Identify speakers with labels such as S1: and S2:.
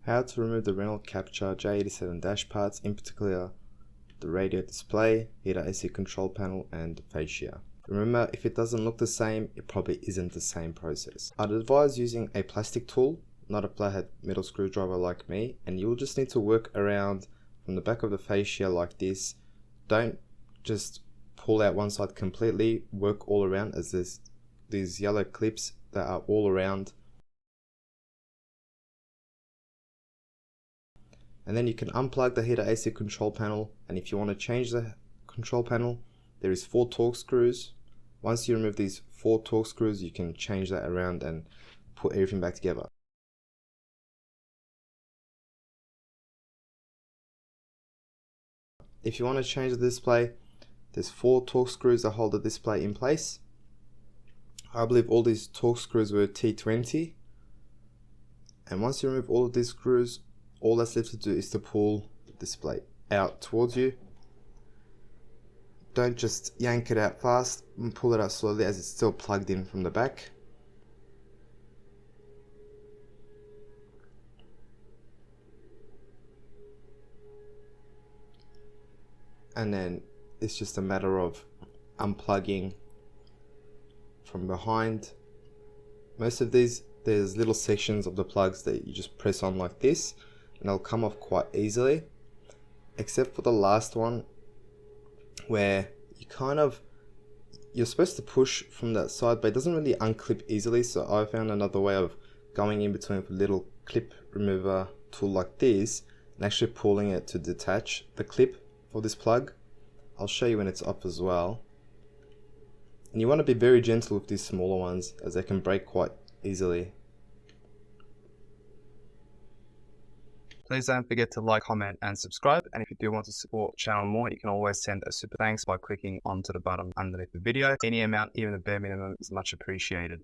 S1: How to remove the Renault Captur J87 dash parts, in particular the radio display, heater AC control panel and fascia. Remember, if it doesn't look the same, it probably isn't the same process. I'd advise using a plastic tool, not a flathead metal screwdriver like me, and you'll just need to work around from the back of the fascia like this. Don't just pull out one side completely, work all around, as there's these yellow clips that are all around. And then you can unplug the heater AC control panel, and if you want to change the control panel, there is 4 torque screws. Once you remove these 4 torque screws, you can change that around and put everything back together. If you want to change the display, there's 4 torque screws that hold the display in place. I believe all these torque screws were T20. And once you remove all of these screws, all that's left to do is to pull the display out towards you. Don't just yank it out fast, and pull it out slowly as it's still plugged in from the back. And then it's just a matter of unplugging from behind. Most of these, there's little sections of the plugs that you just press on like this, and they'll come off quite easily, except for the last one where you're supposed to push from that side, but it doesn't really unclip easily. So I found another way of going in between with a little clip remover tool like this and actually pulling it to detach the clip for this plug. I'll show you when it's up as well. And you want to be very gentle with these smaller ones, as they can break quite easily.
S2: Please don't forget to like, comment and subscribe, and if you do want to support the channel more, you can always send a super thanks by clicking onto the button underneath the video. Any amount, even the bare minimum, is much appreciated.